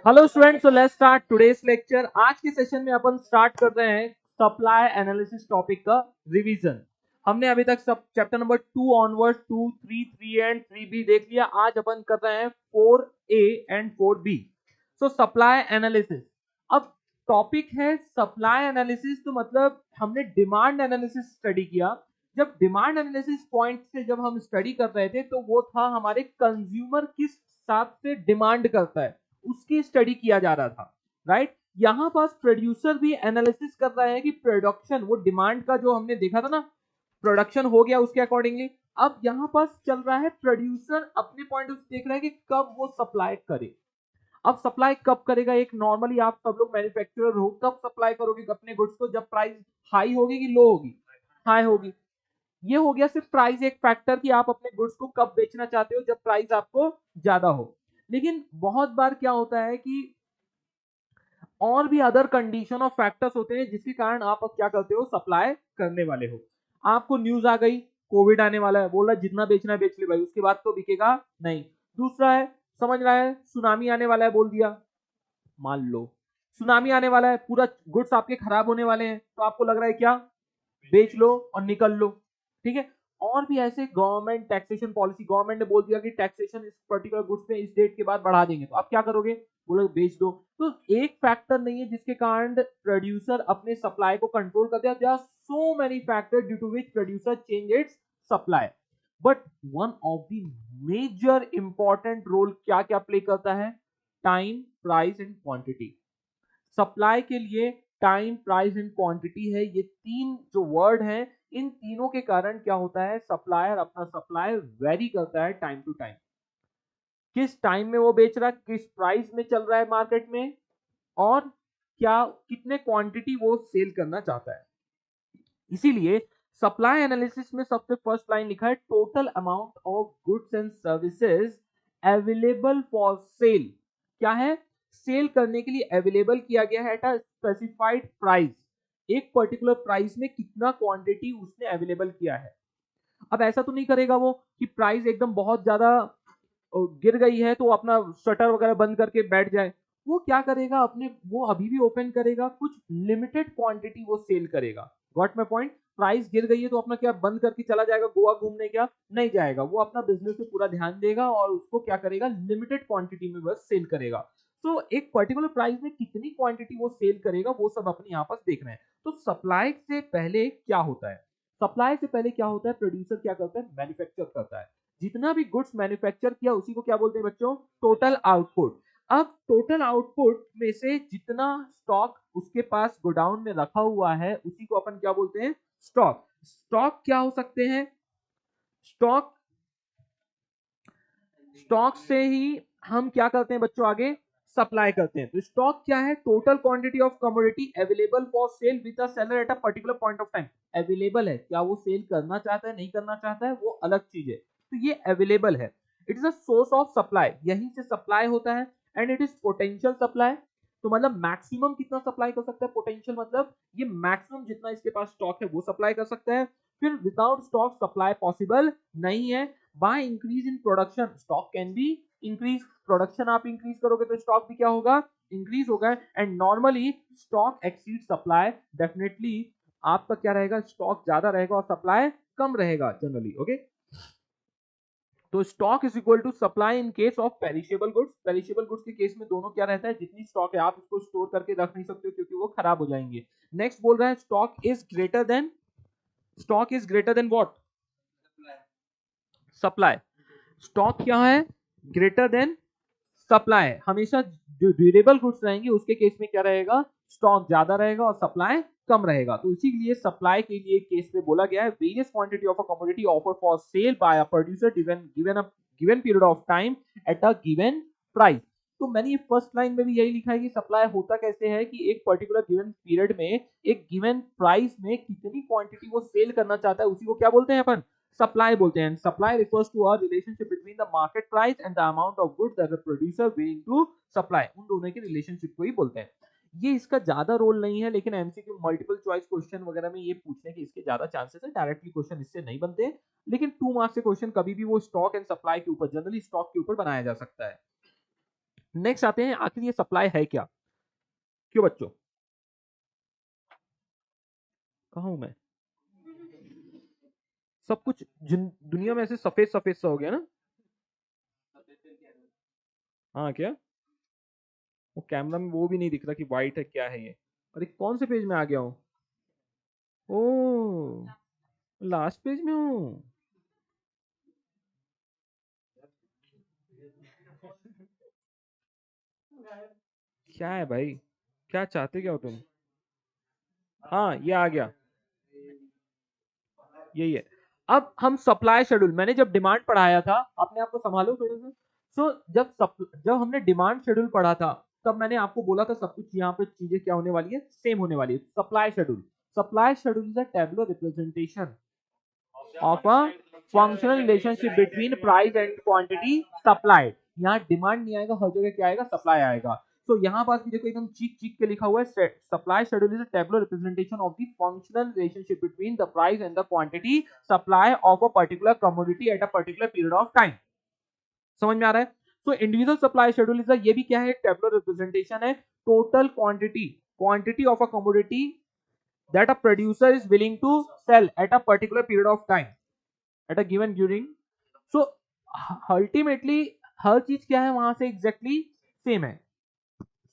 Hello students, so let's start today's lecture. आज के session में अपन स्टार्ट कर रहे हैं सप्लाई एनालिसिस टॉपिक का रिवीजन। हमने अभी तक सब chapter number 2 onward 2, 3, 3 and 3B देख लिया। आज अपन कर रहे हैं 4A and 4B। So supply analysis. अब टॉपिक है सप्लाई एनालिसिस, तो मतलब हमने डिमांड एनालिसिस स्टडी किया। जब डिमांड एनालिसिस पॉइंट से जब हम स्टडी कर रहे थे तो वो था हमारे कंज्यूमर किस हिसाब से डिमांड करता है, उसकी स्टडी किया जा रहा था। राइट, यहां पास प्रोड्यूसर भी एनालिसिस कर रहे हैं कि प्रोडक्शन, वो डिमांड का जो हमने देखा था ना, प्रोडक्शन हो गया उसके अकॉर्डिंगली। अब यहां पास चल रहा है प्रोड्यूसर अपने पॉइंट ऑफ देख रहा है कि कब वो सप्लाई करे। अब सप्लाई कब करेगा, एक नॉर्मली आप सब लोग मैन्युफैक्चरर हो, कब सप्लाई करोगे अपने गुड्स को, जब प्राइस हाई होगी कि लो होगी? हाई होगी। ये हो गया सिर्फ प्राइस एक फैक्टर कि आप अपने गुड्स को कब बेचना चाहते हो, जब प्राइस आपको ज्यादा हो। लेकिन बहुत बार क्या होता है कि और भी अदर कंडीशन और फैक्टर्स होते हैं जिसके कारण आप क्या करते हो, सप्लाई करने वाले हो। आपको न्यूज आ गई कोविड आने वाला है, बोला जितना बेचना है बेच ले भाई, उसके बाद तो बिकेगा नहीं। दूसरा है, समझ रहा है सुनामी आने वाला है, बोल दिया, मान लो सुनामी आने वाला है, पूरा गुड्स आपके खराब होने वाले हैं, तो आपको लग रहा है क्या, बेच लो और निकल लो। ठीक है। और भी ऐसे गवर्नमेंट टैक्सेशन पॉलिसी, गवर्नमेंट ने बोल दिया कि टैक्सेशन इस पर्टिकुलर गुड्स पे इस डेट के बाद बढ़ा देंगे, तो आप क्या करोगे, बोलो बेच दो। तो एक फैक्टर नहीं है जिसके कारण प्रोड्यूसर अपने सप्लाई को कंट्रोल कर दिया। There are so many factor due to which producer change its supply. But one of the major important role क्या क्या प्ले करता है, time, price and quantity. Supply के लिए टाइम, प्राइस एंड क्वांटिटी है, ये तीन जो वर्ड हैं, इन तीनों के कारण क्या होता है, सप्लायर अपना सप्लाई वेरी करता है टाइम टू टाइम। किस टाइम में वो बेच रहा है, किस प्राइस में चल रहा है मार्केट में, और क्या कितने क्वांटिटी वो सेल करना चाहता है। इसीलिए सप्लाई एनालिसिस में सबसे फर्स्ट लाइन लिखा है, total amount of goods and services available for sale. क्या है, सेल करने के लिए अवेलेबल किया गया है एट अ स्पेसिफाइड प्राइस। एक पर्टिकुलर प्राइस में कितना क्वांटिटी उसने अवेलेबल किया है। अब ऐसा तो नहीं करेगा वो कि प्राइस एकदम बहुत ज्यादा गिर गई है तो अपना शटर वगैरह बंद करके बैठ जाए। वो क्या करेगा, अपने वो अभी भी ओपन करेगा, कुछ लिमिटेड क्वांटिटी वो सेल करेगा। Got my point? प्राइस गिर गई है तो अपना क्या बंद करके चला जाएगा गोवा घूमने, क्या नहीं जाएगा, वो अपना बिजनेस पे पूरा ध्यान देगा और उसको क्या करेगा, लिमिटेड क्वांटिटी में बस सेल करेगा। तो एक पर्टिकुलर प्राइस में कितनी क्वांटिटी वो सेल करेगा वो सब अपने यहाँ पास देख रहे हैं। तो सप्लाई से पहले क्या होता है, सप्लाई से पहले क्या होता है, प्रोड्यूसर क्या करता है, मैन्युफैक्चर करता है। जितना भी गुड्स मैन्युफैक्चर किया उसी को क्या बोलते हैं बच्चों, टोटल आउटपुट। अब टोटल आउटपुट में से जितना स्टॉक उसके पास गोडाउन में रखा हुआ है उसी को अपन क्या बोलते हैं, स्टॉक। स्टॉक क्या हो सकते हैं, स्टॉक, स्टॉक से ही हम क्या करते हैं बच्चों, आगे सप्लाई करते हैं। तो स्टॉक क्या है, total quantity of commodity available for sale with the seller at a particular point of time. Available है, क्या वो सेल करना चाहता है, नहीं करना चाहता है, वो अलग चीज है। तो ये अवेलेबल है, it is a source of supply, यहीं से सप्लाई होता है। And it is potential supply, तो मतलब मैक्सिमम कितना सप्लाई कर सकता है, पोटेंशियल मतलब ये मैक्सिमम जितना इसके पास स्टॉक है वो सप्लाई कर सकता है। फिर विदाउट स्टॉक सप्लाई पॉसिबल नहीं है। By increase in production stock can be increase, production आप इंक्रीज करोगे तो स्टॉक भी क्या होगा, इंक्रीज होगा। And normally stock exceed supply, definitely आपका क्या रहेगा, स्टॉक ज्यादा रहेगा और सप्लाई कम रहेगा जनरली। ओके, तो stock is equal to supply in case of perishable goods. Perishable goods के केस में दोनों क्या रहता है, जितनी स्टॉक है आप उसको स्टोर करके रख नहीं सकते हो क्योंकि वो खराब हो जाएंगे। नेक्स्ट बोल रहा है stock is greater than, stock is greater than what, supply. Stock क्या है, ग्रेटर देन सप्लाई। हमेशा जो ड्यूरेबल गुड्स रहेंगे उसके केस में क्या रहेगा, स्टॉक ज्यादा रहेगा और सप्लाई कम रहेगा। तो इसीलिए सप्लाई के लिए केस में बोला गया है, various quantity of a commodity offer for sale by a producer given period of time at a given price. तो मैंने फर्स्ट लाइन में भी यही लिखा है कि सप्लाई होता कैसे है कि एक पर्टिकुलर गिवन पीरियड में एक गिवन प्राइस में कितनी क्वांटिटी वो सेल करना चाहता है उसी को क्या बोलते हैं अपन, सप्लाई बोलते हैं। Supply refers to a relationship between the market price and the amount of goods that the producer willing to supply, उन दोनों के रिलेशनशिप को ही बोलते हैं। ये इसका ज्यादा रोल नहीं है, लेकिन एमसीक्यू मल्टीपल चॉइस क्वेश्चन वगैरह में ये पूछने के इसके ज्यादा चांसेस है, डायरेक्टली क्वेश्चन इससे नहीं बनते हैं। लेकिन 2 मार्क्स से क्वेश्चन कभी भी वो स्टॉक एंड सप्लाई के ऊपर, जनरली स्टॉक के ऊपर बनाया जा सकता है। नेक्स्ट आते हैं, आखिर ये सप्लाई है क्या? क्यों बच्चों, कहाँ हूं मैं? सब कुछ दुनिया में ऐसे सफेद सफेद सा हो गया ना। हाँ क्या, वो कैमरा में वो भी नहीं दिख रहा कि व्हाइट है क्या है ये। अरे कौन से पेज में आ गया हूँ? ओ, लास्ट पेज में हूँ। क्या है भाई, क्या चाहते क्या हो तुम? हाँ ये आ गया, यही है। अब हम सप्लाई शेड्यूल, मैंने जब डिमांड पढ़ाया था, अपने आप को संभालो थोड़ा सा। सो जब हमने डिमांड शेड्यूल पढ़ा था, तब मैंने आपको बोला था सब कुछ यहाँ पे चीजें क्या होने वाली है, सेम होने वाली है। Supply schedule, supply schedule is a tabular representation of a functional relationship between price and quantity supplied। यहाँ डिमांड नहीं आएगा, हर जगह क्या आएगा, सप्लाई आएगा। तो यहाँ पास भी देखो एकदम चीख चीख के लिखा हुआ है, supply schedule is a tabular representation of the functional relationship between the price and the quantity supply of a particular commodity at a particular period of time. समझ में आ रहा है? तो इंडिविजुअल सप्लाई शेड्यूल इज ये भी क्या है, टेबुलर रिप्रेजेंटेशन है। Total quantity, quantity of a commodity that a producer is willing to sell at a particular period of time at a given during। so ultimately हर चीज क्या है वहां से एग्जैक्टली सेम है।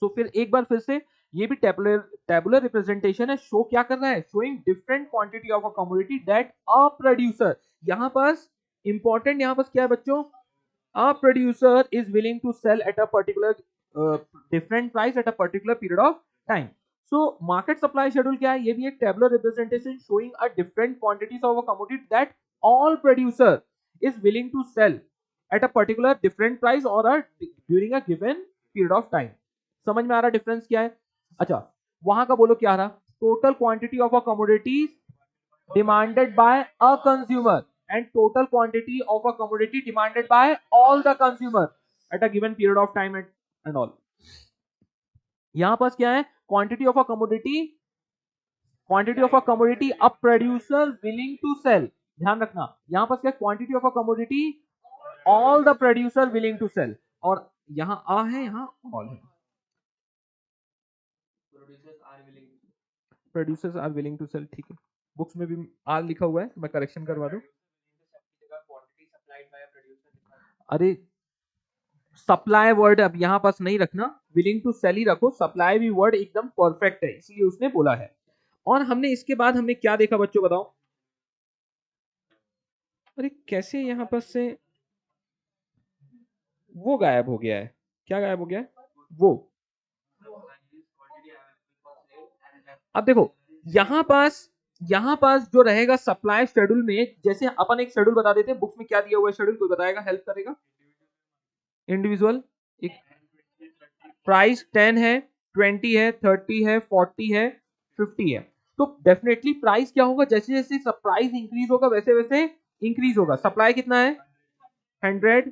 so फिर एक बार फिर से ये भी टेबुलर रिप्रेजेंटेशन है, शो क्या कर रहा है, showing different quantity of a commodity that a producer, यहाँ पास इंपॉर्टेंट, यहाँ पास क्या है बच्चों, a producer is willing to sell at a particular different price at a particular period of time। so market supply schedule क्या है, ये भी एक tabular representation showing a different quantities of a commodity that all producer is willing to sell at a particular different price or a during a given period of time। समझ में आ रहा difference क्या है? अच्छा, वहां का बोलो क्या आ रहा, total quantity of a commodity demanded by a consumer and total quantity of a commodity demanded by all the consumer at a given period of time and all। यहां पास क्या है, quantity of a commodity, quantity of a commodity a producer willing to sell. ध्यान रखना, यहां पास क्या, quantity of a commodity all the producer willing to sell, और यहां आ है, यहां ऑल है, producers are willing to sell. ठीक है, बुक्स में भी आर लिखा हुआ है, मैं करेक्शन करवा दूं। अरे सप्लाई वर्ड अब यहाँ पास नहीं रखना, विलिंग टू सेल ही रखो, सप्लाई भी वर्ड एकदम परफेक्ट है, इसलिए उसने बोला है। और हमने इसके बाद हमने क्या देखा बच्चों बताओ? अरे कैसे यहाँ पर से वो गायब हो गया है, क्या गायब हो गया है वो? अब देखो यहाँ पास जो रहेगा सप्लाई शेड्यूल में, जैसे अपन एक शेड्यूल बता देते हैं, बुक्स में क्या दिया हुआ है शेड्यूल, कोई बताएगा, हेल्प करेगा? इंडिविजुअल एक प्राइस 10 है, 20 है, 30 है, 40 है, 50 है। तो डेफिनेटली प्राइस क्या होगा, जैसे जैसे प्राइस इंक्रीज होगा वैसे वैसे इंक्रीज होगा। सप्लाई कितना है, 100,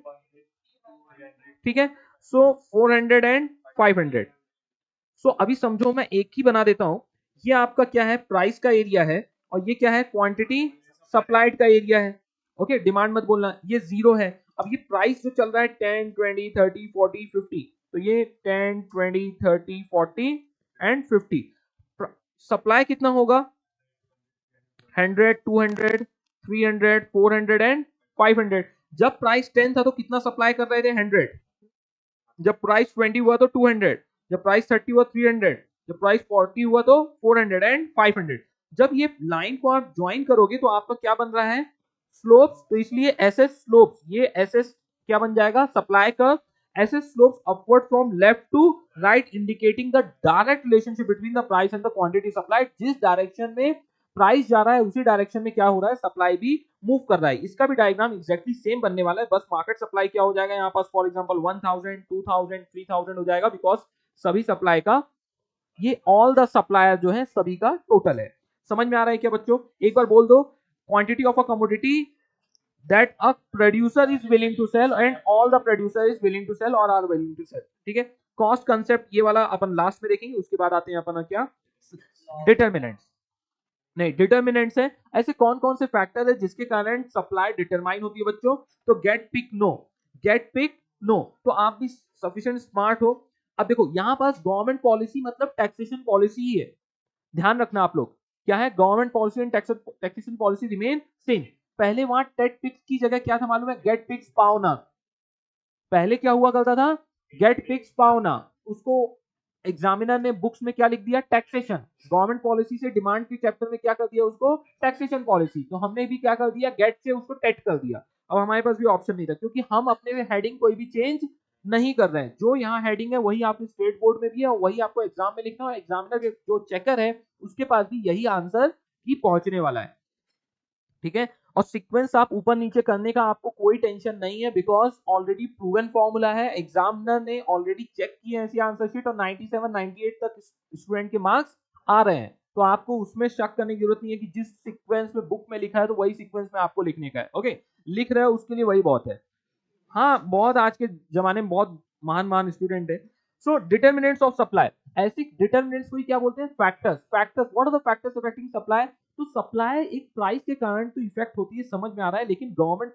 ठीक है। सो 400 एंड 500। सो अभी समझो मैं एक ही बना देता हूं, ये आपका क्या है, प्राइस का एरिया है, और ये क्या है, क्वांटिटी सप्लाइड का एरिया है। ओके, डिमांड मत बोलना, ये जीरो है। अब ये प्राइस जो चल रहा है 10, 20, 30, 40, 50, तो ये 10, 20, 30, 40 एंड 50। सप्लाई कितना होगा, 100, 200, 300, 400 एंड 500। जब प्राइस 10 था तो कितना सप्लाई कर रहे थे, 100। जब प्राइस 20 हुआ तो 200, जब प्राइस 30 हुआ 300, जब प्राइस 40 हुआ तो 400 एंड 500। जब ये लाइन को आप ज्वाइन करोगे तो आपका क्या बन रहा है, स्लोप्स। तो इसलिए एसएस स्लोप्स, ये एसएस क्या बन जाएगा, supply curve. SS slopes upward from left to right indicating the direct relationship between the price and the quantity supplied. जिस डायरेक्शन में प्राइस जा रहा है उसी डायरेक्शन में क्या हो रहा है, सप्लाई भी मूव कर रहा है। इसका भी डायग्राम एक्जैक्टली सेम बनने वाला है, बस मार्केट सप्लाई क्या हो जाएगा यहाँ पास, फॉर एग्जांपल 1000, 2000, 3000 हो जाएगा, बिकॉज सभी सप्लाई का, ये ऑल द सप्लायर जो है सभी का टोटल है। समझ में आ रहा है क्या बच्चों? एक बार बोल दो, quantity of a commodity that a producer is willing to sell and all the producer is willing to sell और आर विलिंग टू सेल। ठीक है, कॉस्ट कंसेप्ट ये वाला अपन लास्ट में देखेंगे, उसके बाद आते हैं अपन क्या, डिटर्मिनेंट्स। नहीं, डिटर्मिनेंट्स है, ऐसे कौन कौन से फैक्टर है जिसके कारण सप्लाई डिटरमाइन होती है बच्चों? तो get, pic, no. Get, pic, no. तो आप भी सफिशिएंट स्मार्ट हो। अब देखो यहाँ पास गवर्नमेंट पॉलिसी मतलब टैक्सेशन पॉलिसी ही है, ध्यान रखना आप लोग। क्या है? Government policy and taxation policy remain same. पहले वहां टेट पिक्स की जगह क्या था मालूम है? गेट पिक्स पाओना। पहले क्या हुआ करता था? गेट पिक्स पाओना। उसको एग्जामिनर ने बुक्स में क्या लिख दिया? टैक्सेशन। गवर्नमेंट पॉलिसी से डिमांड के चैप्टर में क्या कर दिया उसको? Taxation policy. तो हमने भी क्या कर दिया? गेट से उसको टेट कर दिया। अब हमारे पास भी ऑप्शन नहीं था, क्योंकि हम अपने हेडिंग कोई भी चेंज नहीं कर रहे हैं। जो यहाँ हेडिंग है वही आपने स्टेट बोर्ड में भी है और वही आपको एग्जाम में लिखना है। एग्जामिनर के जो चेकर है उसके पास भी यही आंसर ही पहुंचने वाला है, ठीक है। और सीक्वेंस आप ऊपर नीचे करने का आपको कोई टेंशन नहीं है, बिकॉज ऑलरेडी प्रूवन फॉर्मूला है। एग्जामिनर ने ऑलरेडी चेक किए ऐसी आंसर शीट और 97 98 तक स्टूडेंट के मार्क्स आ रहे हैं। तो आपको उसमें शक करने की जरूरत नहीं है कि जिस सीक्वेंस में बुक में लिखा है तो वही सीक्वेंस में आपको लिखने का है। ओके, लिख रहे हो उसके लिए वही बहुत है। हाँ, बहुत आज के जमाने में बहुत महान महान स्टूडेंट है। सो डिटर्मिनेंट्स ऑफ सप्लाई, ऐसी डिटर्मिनेंट्स को क्या बोलते हैं? Factors. Factors, what are the factors affecting supply? तो सप्लाई एक प्राइस के कारण तो इफेक्ट होती है, समझ में आ रहा है। लेकिन गवर्नमेंट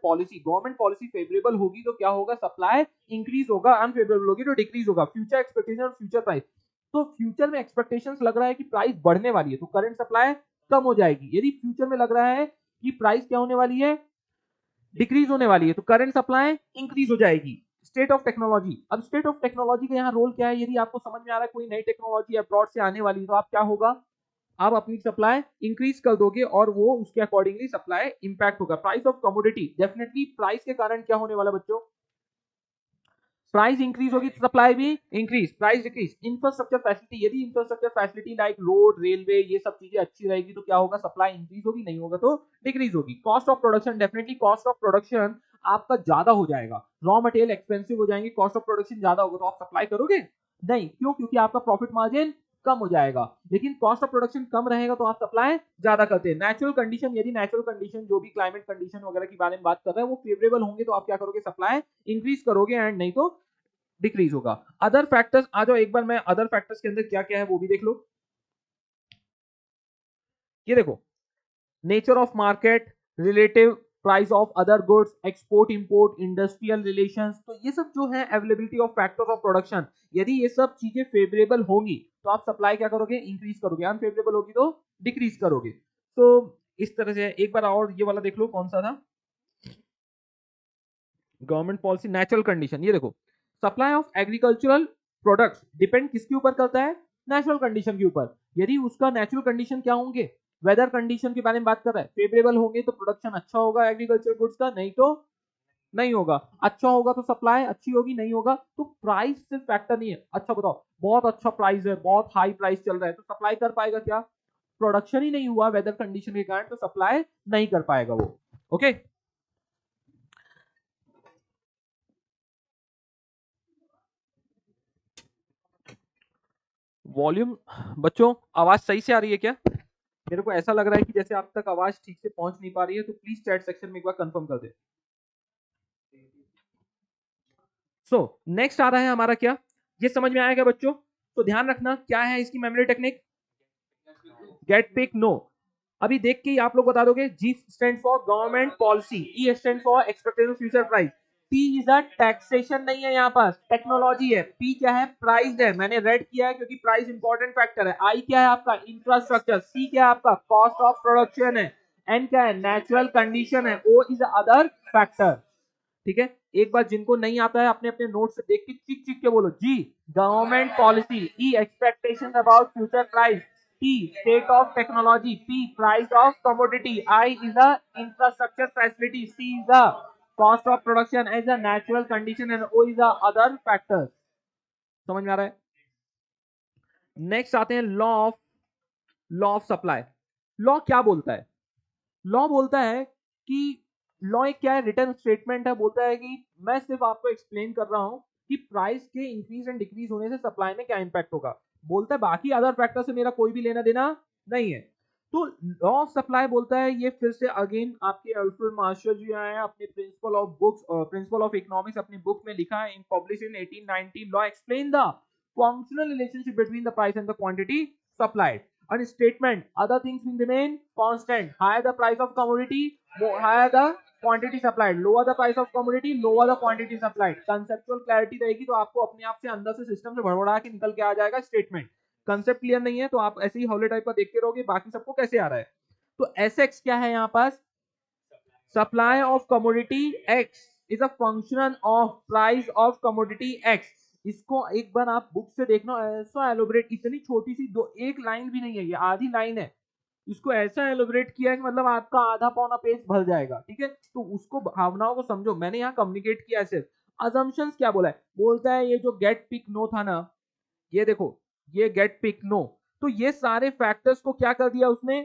पॉलिसी फेवरेबल होगी तो क्या होगा? सप्लाई इंक्रीज होगा। अनफेवरेबल होगी तो डिक्रीज होगा। फ्यूचर एक्सपेक्टेशन और फ्यूचर प्राइस, तो फ्यूचर में एक्सपेक्टेशंस लग रहा है कि प्राइस बढ़ने वाली है तो करंट सप्लाई कम हो जाएगी। यदि फ्यूचर में लग रहा है कि प्राइस क्या होने वाली है? डिक्रीज होने वाली है तो करंट सप्लाई इंक्रीज हो जाएगी। स्टेट ऑफ टेक्नोलॉजी, अब स्टेट ऑफ टेक्नोलॉजी का यहाँ रोल क्या है? यदि आपको समझ में आ रहा है कोई नई टेक्नोलॉजी अब्रॉड से आने वाली है तो आप क्या होगा? आप अपनी सप्लाई इंक्रीज कर दोगे और वो उसके अकॉर्डिंगली सप्लाई इंपैक्ट होगा। Price of commodity, definitely price के कारण क्या होने वाला बच्चों? प्राइस इंक्रीज होगी तो सप्लाई भी increase. Price decrease. Infrastructure facility, यदि infrastructure facility like road railway ये सब चीजें अच्छी रहेगी तो क्या होगा? सप्लाई इंक्रीज होगी, नहीं होगा तो डिक्रीज होगी। Cost of production, definitely cost of production आपका ज्यादा हो जाएगा। रॉ मटेरियल एक्सपेंसिव हो जाएंगे, कॉस्ट ऑफ प्रोडक्शन ज्यादा होगा तो आप सप्लाई करोगे नहीं। क्यों? क्योंकि आपका प्रॉफिट मार्जिन कम हो जाएगा। लेकिन कॉस्ट ऑफ प्रोडक्शन कम रहेगा तो आप सप्लाई ज्यादा करते हैं। नेचुरल कंडीशन, यदि नेचुरल कंडीशन जो भी क्लाइमेट कंडीशन वगैरह के बारे में बात कर रहे हैं वो फेवरेबल होंगे तो आप क्या करोगे? सप्लाई इंक्रीज करोगे, एंड नहीं तो डिक्रीज होगा। अदर फैक्टर्स, आ जाओ एक बार मैं अदर फैक्टर्स के अंदर क्या क्या है वो भी देख लो। ये देखो, nature of market, relative price of other goods, export import, industrial relations, तो ये सब जो है availability of factor of production. यदि ये सब चीजें फेवरेबल होंगी तो आप सप्लाई क्या करोगे? इंक्रीज करोगे। अनफेवरेबल होगी तो डिक्रीज करोगे। तो इस तरह से एक बार और ये वाला देख लो, कौन सा था? Government policy, natural condition. ये देखो, supply of agricultural products depend किसके ऊपर करता है? नेचुरल कंडीशन के ऊपर। यदि उसका नेचुरल कंडीशन क्या होंगे? वेदर कंडीशन के बारे में बात कर रहा है, फेवरेबल होंगे तो प्रोडक्शन अच्छा होगा एग्रीकल्चर गुड्स का, नहीं तो नहीं होगा। अच्छा होगा तो सप्लाई अच्छी होगी, नहीं होगा तो प्राइस सिर्फ फैक्टर नहीं है। अच्छा बताओ, बहुत अच्छा प्राइस है, बहुत हाई प्राइस चल रहा है तो सप्लाई कर पाएगा क्या? प्रोडक्शन ही नहीं हुआ वेदर कंडीशन के कारण तो सप्लाई नहीं कर पाएगा वो। ओके, वॉल्यूम बच्चों, आवाज सही से आ रही है क्या? मेरे को ऐसा लग रहा है कि जैसे आप तक आवाज ठीक से पहुंच नहीं पा रही है, तो प्लीज चैट सेक्शन में एक बार कंफर्म कर दे। सो नेक्स्ट आ रहा है हमारा क्या? ये समझ में आएगा बच्चों? तो ध्यान रखना क्या है इसकी memory technique? Get pic no. अभी देख के ही आप लोग बता दोगे। G stand for government policy, E stand for expected future price, T is a taxation नहीं है, यहाँ पास टेक्नोलॉजी है। पी क्या है? प्राइस है, मैंने रेड किया है क्योंकि प्राइस इंपॉर्टेंट फैक्टर है। आई क्या है आपका? इंफ्रास्ट्रक्चर। सी क्या है आपका? कॉस्ट ऑफ प्रोडक्शन है। एन क्या है? नेचुरल कंडीशन है। O is other factor. ठीक है, एक बार जिनको नहीं आता है अपने अपने नोट से देख के चिक चिक के बोलो। G government policy, E expectations about future price, T state of technology, P price of commodity, I is a infrastructure facility, C is a cost of production, as a natural condition, and O is a other factors. समझ में आ रहा है? Next आते हैं law of supply. Law क्या बोलता है? लॉ बोलता है कि लॉ एक क्या है? रिटर्न स्टेटमेंट है। बोलता है कि मैं सिर्फ आपको एक्सप्लेन कर रहा हूं कि प्राइस के इंक्रीज एंड डिक्रीज होने से सप्लाई में क्या इंपैक्ट होगा। बोलता है बाकी अदर फैक्टर से मेरा कोई भी लेना देना नहीं है। तो लॉ ऑफ सप्लाई बोलता है, ये फिर से अगेन आपके अल्फ्रेड मार्शल जी आए हैं अपने principle of books, principle of economics अपनी बुक में लिखा है, in publish in 1819। Law explain the functional relationship between the price and the quantity supplied. And statement, other things will remain constant. Higher the price of commodity, more higher the quantity supplied, lower the price of commodity, lower the quantity supplied. Conceptual clarity रहेगी तो आपको अपने आप से अंदर से system से भड़बड़ा के निकल के आ जाएगा स्टेटमेंट। कंसेप्ट क्लियर नहीं है तो आप ऐसे ही हॉले टाइप का देखते रहोगे, बाकी सबको कैसे आ रहा है। तो एसएक्स क्या है यहाँ पास, supply of commodity X is a function of price of commodity X. इसको एक बार आप बुक से देखना, ऐसा एलोबरेट, इतनी छोटी सी दो एक लाइन भी नहीं है, ये आधी लाइन है, इसको ऐसा एलोबरेट किया है कि मतलब आपका आधा पौना पेज भर जाएगा। ठीक है, तो उसको भावनाओं को समझो, मैंने यहाँ कम्युनिकेट किया सिर्फ। अजम्पशंस क्या बोला है, बोलता है ये जो गेट पिक नो था ना, ये देखो ये गेट पिक नो, तो ये सारे फैक्टर्स को क्या कर दिया उसने,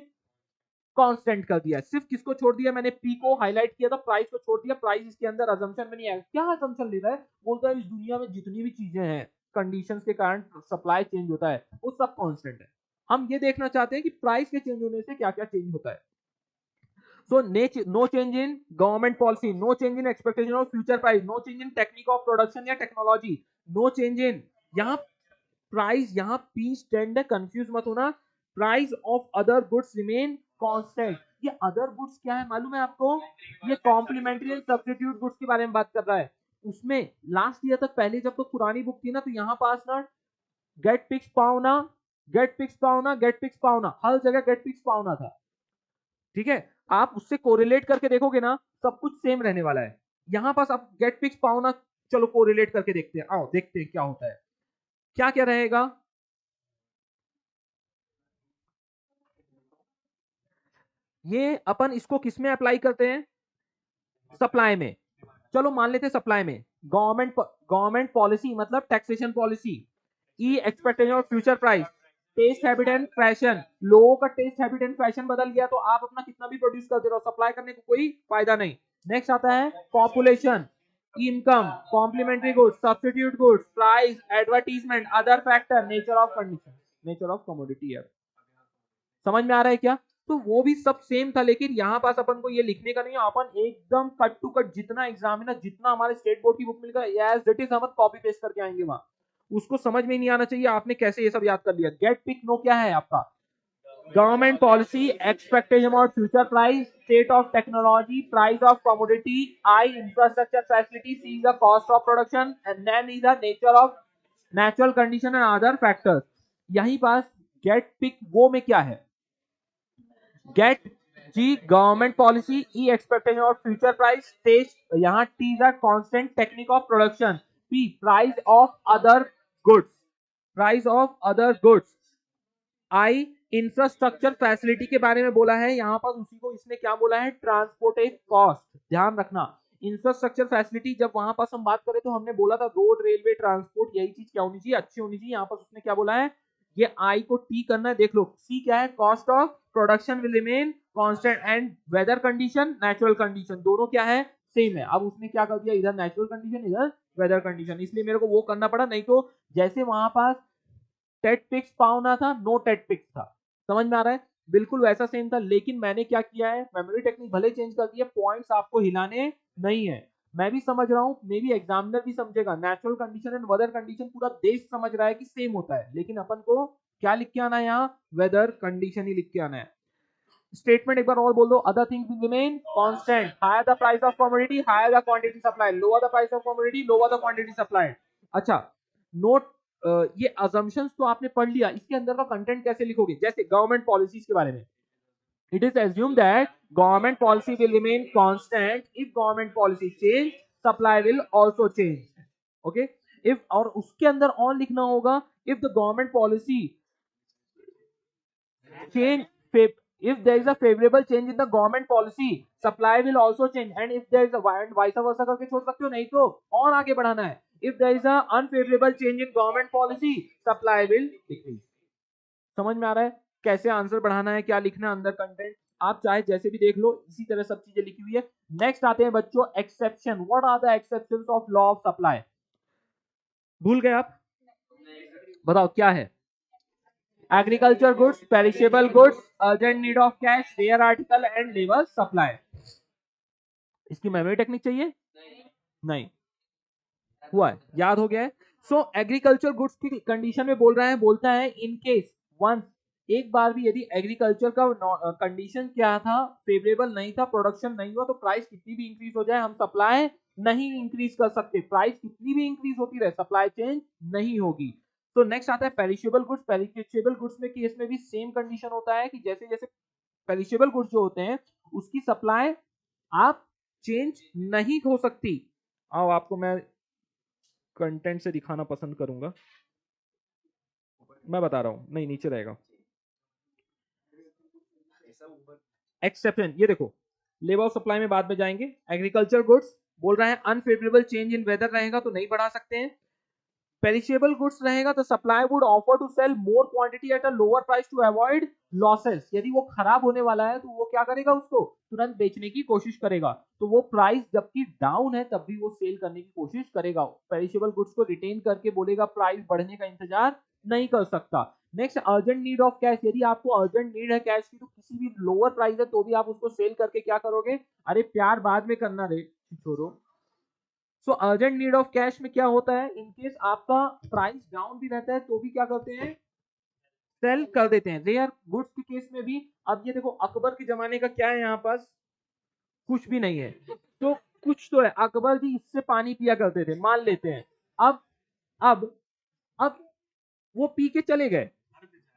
कांस्टेंट कर दिया। सिर्फ किसको छोड़ दिया, मैंने पी को हाईलाइट किया था, प्राइस को छोड़ दिया, प्राइस इसके अंदर अजम्पशन में नहीं आएगा। क्या अजम्पशन ले रहा है, बोलता है इस दुनिया में जितनी भी चीजें हैं कंडीशंस के कारण सप्लाई चेंज होता है वो सब कांस्टेंट है। हम ये देखना चाहते हैं कि प्राइस के चेंज होने से क्या क्या चेंज होता है। So no change in government policy, no change in expectation of future price, no change in technique of production या technology, no change in, यहाँ प्राइस, यहाँ पी स्टैंड है, कंफ्यूज मत होना, price of other goods remain constant. ये other goods क्या है मालूम है आपको, ये कॉम्प्लीमेंट्री एंड सब्स्टिट्यूट गुड्स के बारे में बात कर रहा है। उसमें लास्ट ईयर तक, पहले जब तो पुरानी बुक थी ना, तो यहाँ पास ना गेट पिक्स पाओना, गेट पिक्स पाओना, गेट पिक्स पाओना, हर जगह गेट पिक्स पाओना था। ठीक है, आप उससे कोरिलेट करके देखोगे ना, सब कुछ सेम रहने वाला है। यहां पास आप गेट पिक्स पाओना, चलो कोरिलेट करके देखते हैं, आओ देखते हैं क्या होता है, क्या क्या रहेगा। ये अपन इसको किस में अप्लाई करते हैं, सप्लाई में। चलो मान लेते हैं सप्लाई में, गवर्नमेंट पॉलिसी मतलब taxation policy, E expectation of future price, taste habit and fashion, लोगों का टेस्ट हैबिट एंड फैशन बदल गया तो आप अपना कितना भी प्रोड्यूस करते रहो, सप्लाई करने को कोई फायदा नहीं। नेक्स्ट आता है population, income, complementary goods, substitute goods, price, advertisement, other factor, nature of condition, nature of commodity है। समझ में आ रहा है क्या, तो वो भी सब सेम था, लेकिन यहाँ पास अपन को ये लिखने का नहीं है, अपन एकदम कट टू कट जितना एग्जामिनर, जितना हमारे स्टेट बोर्ड की बुक मिलेगा एज इट इज हम कॉपी पेस्ट करके आएंगे वहां। उसको समझ में नहीं आना चाहिए आपने कैसे ये सब याद कर लिया। गेट पिक नो क्या है आपका, government policy, expectation of future price, state of technology, price of commodity, I infrastructure facility, C the cost of production and then is the nature of natural condition and other factors. यहीं पास get pic वो में क्या है, get G government policy, E expectation of future price, test, यहाँ T is a constant technique of production, P price of other goods, price of other goods, I infrastructure facility के बारे में बोला है, यहाँ पर उसी को इसने क्या बोला है, ट्रांसपोर्टेज कॉस्ट। ध्यान रखना, इंफ्रास्ट्रक्चर फैसिलिटी जब वहां पास हम बात करें तो हमने बोला था रोड, रेलवे, ट्रांसपोर्ट, यही चीज क्या होनी चाहिए, अच्छी होनी चाहिए। यहाँ पर उसने क्या बोला है, ये आई को टी करना है, देख लो। सी क्या है, cost of production will remain constant and weather condition, natural condition, दोनों क्या है, सेम है। अब उसने क्या कर दिया, इधर नेचुरल कंडीशन, इधर वेदर कंडीशन, इसलिए मेरे को वो करना पड़ा, नहीं तो जैसे वहां पास टेट पिक्स पाउना था, नो टेट पिक्स था। समझ में आ रहा है, बिल्कुल वैसा सेम था, लेकिन मैंने क्या किया है, मेमोरी टेक्निक भले चेंज कर दी है, पॉइंट्स आपको हिलाने नहीं है। मैं भी समझ रहा हूँ, मे भी एग्जामिनर भी समझेगा, natural condition and weather condition पूरा देश समझ रहा है कि सेम होता है, लेकिन अपन को क्या लिख के आना है, यहाँ वेदर कंडीशन ही लिख के आना है। स्टेटमेंट एक बार और बोल दो, other things will remain constant, higher the price of commodity, higher the quantity supply, lower the price of commodity, lower the quantity supplied. अच्छा, नोट, ये अजम्पशंस तो आपने पढ़ लिया, इसके अंदर का कंटेंट कैसे लिखोगे, जैसे गवर्नमेंट पॉलिसीज के बारे में, it is assumed that government policy will remain constant, if government policy change supply will also change, okay, if, और उसके अंदर और लिखना होगा, if the government policy change, if there is a favorable change in the government policy supply will also change, and if there is a vice versa करके छोड़ सकते हो, नहीं तो और आगे बढ़ाना है, if there is a unfavorable change in government policy supply will decrease। समझ में आ रहा है कैसे आंसर बढ़ाना है, क्या लिखना है अंदर कंटेंट, आप चाहे जैसे भी देख लो, इसी तरह सब चीजें लिखी हुई है। नेक्स्ट आते हैं बच्चों exception, what are the exceptions of law of supply, भूल गए आप, बताओ क्या है, agriculture goods, perishable goods, urgent need of cash, rare article and labour supply. इसकी मेमोरी टेक्निक चाहिए, नहीं हुआ है, याद हो गया है। सो एग्रीकल्चर गुड्स की कंडीशन में बोल रहा है, बोलता है इन केस वंस एक बार भी यदि एग्रीकल्चर का कंडीशन क्या था, फेवरेबल नहीं था, प्रोडक्शन नहीं हुआ, तो प्राइस कितनी भी इंक्रीज हो जाए हम सप्लाई नहीं इंक्रीज कर सकते। प्राइस कितनी भी इंक्रीज होती रहे सप्लाई चेंज नहीं होगी। तो नेक्स्ट आता है पेरिशेबल गुड्स। पेरिशेबल गुड्स में केस में भी सेम कंडीशन होता है कि जैसे जैसे पेरिशेबल गुड्स जो होते हैं उसकी सप्लाई आप चेंज नहीं हो सकती। आओ आपको मैं कंटेंट से दिखाना पसंद करूंगा, मैं बता रहा हूं, नहीं नीचे रहेगा एक्सेप्शन। ये देखो लेबर ऑफ सप्लाई में बाद में जाएंगे। एग्रीकल्चर गुड्स बोल रहा है अनफेवरेबल चेंज इन वेदर रहेगा तो नहीं बढ़ा सकते हैं। पेरिशेबल गुड्स रहेगा तो supply would offer to sell more quantity at a lower price to avoid losses. यदि वो खराब होने वाला है तो वो क्या करेगा, उसको तुरंत बेचने की कोशिश करेगा, तो वो प्राइस जबकि डाउन है तब भी वो सेल करने की कोशिश करेगा। पेरिशेबल गुड्स को रिटेन करके बोलेगा प्राइस बढ़ने का इंतजार नहीं कर सकता। Next urgent need of cash. यदि आपको अर्जेंट नीड है कैश की तो किसी भी लोअर प्राइस है तो भी आप उसको सेल करके क्या करोगे, अरे प्यार बाद में करना रे छोड़ो। सो अर्जेंट नीड ऑफ कैश में क्या होता है, इनकेस आपका प्राइस डाउन भी रहता है तो भी क्या करते हैं, सेल कर देते हैं। रेयर गुड्स के केस में भी अब ये देखो अकबर के जमाने का क्या है, यहाँ पास कुछ भी नहीं है, तो कुछ तो है, अकबर जी इससे पानी पिया करते थे मान लेते हैं। अब अब अब वो पी के चले गए,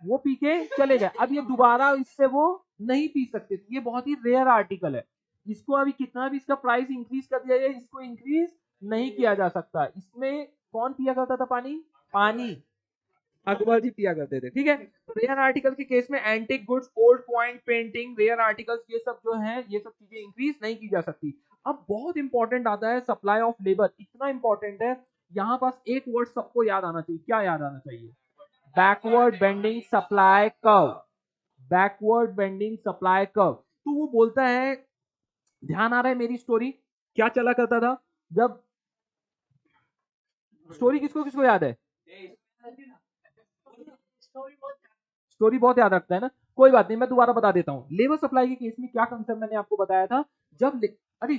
वो पी के चले गए, अब ये दोबारा इससे वो नहीं पी सकते। ये बहुत ही रेयर आर्टिकल है, इसको अभी कितना भी इसका प्राइस इंक्रीज कर दिया जाए इसको इंक्रीज नहीं किया जा सकता। इसमें कौन पिया करता था पानी, पानी अकबर जी पिया करते थे, ठीक है। तो रेयर आर्टिकल के केस में antique goods, old point painting, rare articles, ये सब जो है ये सब चीजें इंक्रीज नहीं की जा सकती। अब बहुत इंपॉर्टेंट आता है सप्लाई ऑफ लेबर। इतना इंपॉर्टेंट है, यहाँ पास एक वर्ड सबको याद आना चाहिए। क्या याद आना चाहिए, backward bending supply curve. Backward bending supply curve. तो वो बोलता है, ध्यान आ रहा है मेरी स्टोरी क्या चला करता था जब, स्टोरी किसको किसको याद है, स्टोरी बहुत याद रखता है ना, कोई बात नहीं मैं दोबारा बता देता हूँ। लेबर सप्लाई के केस में क्या कंसेप्ट मैंने आपको बताया था, जब अरे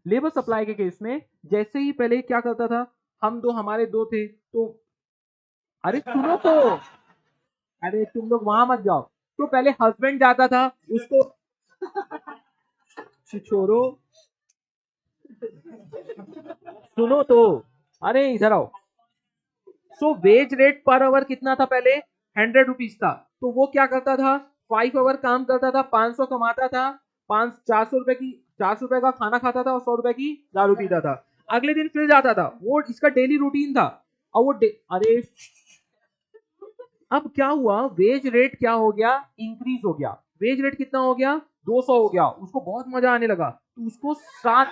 लेबर सप्लाई के केस में जैसे ही पहले क्या करता था, हम दो हमारे दो थे तो, अरे सुनो तो, अरे तुम लोग वहां मत जाओ। तो पहले हस्बैंड जाता था उसको, छोड़ो सुनो तो, अरे इधर आओ। सो वेज रेट पर आवर कितना था पहले, 100 रुपीज था। तो वो क्या करता था, 5 आवर काम करता था, 500 कमाता था, 400 रुपए की, 400 रुपए का खाना खाता था और 100 रुपए की दारू पीता था। अगले दिन फिर जाता था, वो इसका डेली रूटीन था। और वो अरे अब क्या हुआ, वेज रेट क्या हो गया, इंक्रीज हो गया। वेज रेट कितना हो गया, 200 हो गया। उसको बहुत मजा आने लगा, तो उसको 7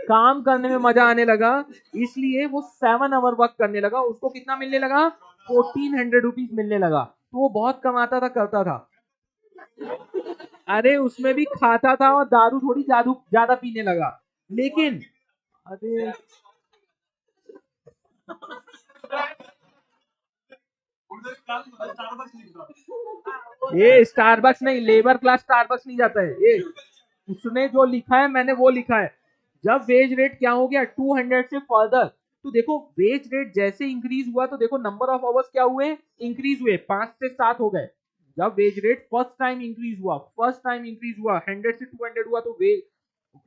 काम करने में मजा आने लगा, इसलिए वो 7 आवर वर्क करने लगा। उसको कितना मिलने लगा, 1400 रुपीज मिलने लगा। तो वो बहुत कमाता था, करता था। अरे उसमें भी खाता था और दारू थोड़ी ज्यादा पीने लगा, लेकिन अरे ये स्टारबक्स नहीं, लेबर क्लास स्टारबक्स नहीं जाता है ये, उसने जो लिखा है मैंने वो लिखा है। जब वेज रेट क्या हो गया 200 से फर्दर, तो देखो वेज रेट जैसे इंक्रीज हुआ तो देखो नंबर ऑफ आवर्स क्या हुए, इंक्रीज हुए, 5 से 7 हो गए। जब wage rate first time increase हुआ, फर्स्ट टाइम इंक्रीज हुआ 100 से 200 हुआ, तो वेज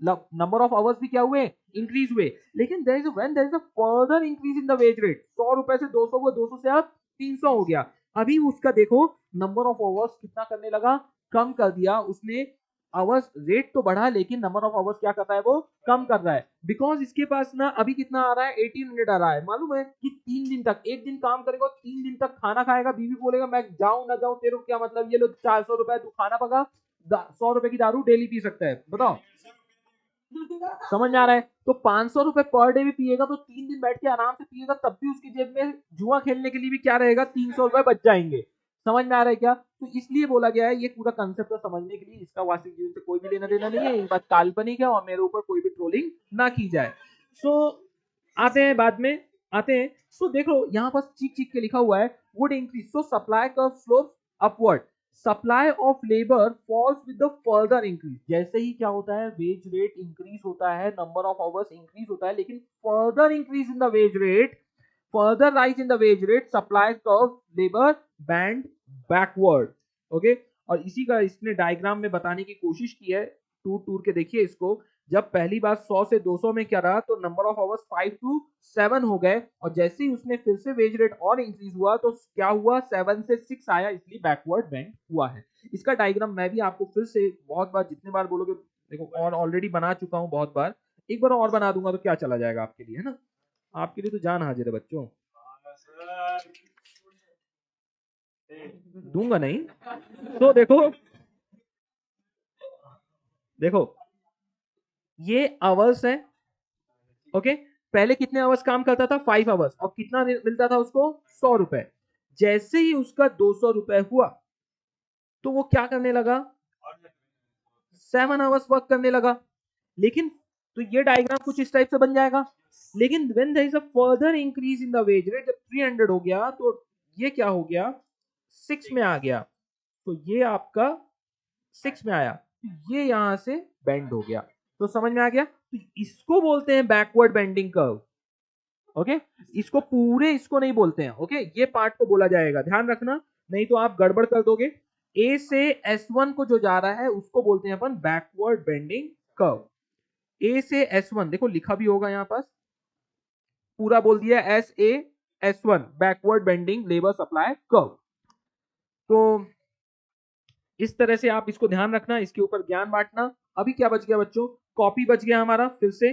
नंबर ऑफ आवर्स भी क्या हुए, इंक्रीज हुए। लेकिन there is when there is a further increase in the wage rate, 100 रुपए से 200 हुआ, 200 से अब 300 हो गया। अभी उसका देखो नंबर ऑफ आवर्स कितना करने लगा, कम कर दिया उसने। आवर्स रेट तो बढ़ा लेकिन नंबर ऑफ आवर्स क्या कर रहा है, वो कम कर रहा है। बिकॉज इसके पास ना अभी कितना आ रहा है, 1800 आ रहा है। मालूम है कि 3 दिन तक, एक दिन काम करेगा 3 दिन तक खाना खाएगा, बीवी बोलेगा मैं जाऊं ना जाऊं तेरे को क्या मतलब, ये लोग 400 रुपए तू खाना पका, 100 रुपए की दारू डेली पी सकता है, बताओ समझ में आ रहा है। तो 500 रुपए पर डे भी पिएगा तो 3 दिन बैठ के आराम से पिएगा, तब भी उसकी जेब में जुआ खेलने के लिए भी क्या रहेगा, 300 रुपए बच जाएंगे। समझ में आ रहा है क्या, तो इसलिए बोला गया है, ये पूरा कंसेप्ट को समझने के लिए, इसका वास्तविक जीवन से कोई भी लेना देना नहीं है, ये बात काल्पनिक है और मेरे ऊपर कोई भी ट्रोलिंग ना की जाए। सो आते हैं बाद में, आते हैं। सो देखो यहाँ पर चीख चीख के लिखा हुआ है, would increase, so supply curve slopes upward, supply of labour falls with the further increase. जैसे ही क्या होता है, वेज रेट इंक्रीज होता है, नंबर ऑफ आवर्स इंक्रीज होता है, लेकिन further increase in the wage rate, further rise in the wage rate, supply curve labor band backward. Okay और इसी का इसने डायग्राम में बताने की कोशिश की है। टूर के देखिए इसको, जब पहली बार 100 से 200 में क्या रहा तो नंबर ऑफ आवर्स 5 to 7 हो गए, और जैसे ही उसने फिर से वेज रेट और इंक्रीज हुआ तो क्या हुआ 7 से 6 आया, इसलिए बैकवर्ड बेंड हुआ है। इसका डायग्राम मैं भी आपको फिर से बहुत बार, जितने बार बोलोगे, देखो और ऑलरेडी बना चुका हूं बहुत बार, एक बार और बना दूंगा तो क्या चला जाएगा आपके लिए, है ना? आपके लिए तो जान हाजिर है बच्चों, दूंगा नहीं। तो देखो ये आवर्स है, ओके। पहले कितने आवर्स काम करता था? 5 आवर्स, और कितना मिलता था उसको? 100 रुपए। जैसे ही उसका 200 रुपए हुआ तो वो क्या करने लगा? 7 आवर्स वर्क करने लगा। लेकिन तो ये डायग्राम कुछ इस टाइप से बन जाएगा। लेकिन when there is a further increase in the wage rate, जब 300 हो गया तो ये क्या हो गया? 6 में आ गया। तो ये आपका 6 में आया, ये यहां से बेंड हो गया। तो समझ में आ गया? तो इसको बोलते हैं बैकवर्ड बेंडिंग कर्व। ओके, इसको पूरे इसको नहीं बोलते हैं। ओके, ये पार्ट को बोला जाएगा, ध्यान रखना, नहीं तो आप गड़बड़ कर दोगे। ए से S1 को जो जा रहा है उसको बोलते हैं अपन बैकवर्ड बेंडिंग कर्व। ए से S1 देखो लिखा भी होगा यहां पास, पूरा बोल दिया SAS1 backward bending labour supply curve. तो इस तरह से आप इसको ध्यान रखना, इसके ऊपर ज्ञान बांटना। अभी क्या बच गया बच्चों? कॉपी बच गया हमारा, फिर से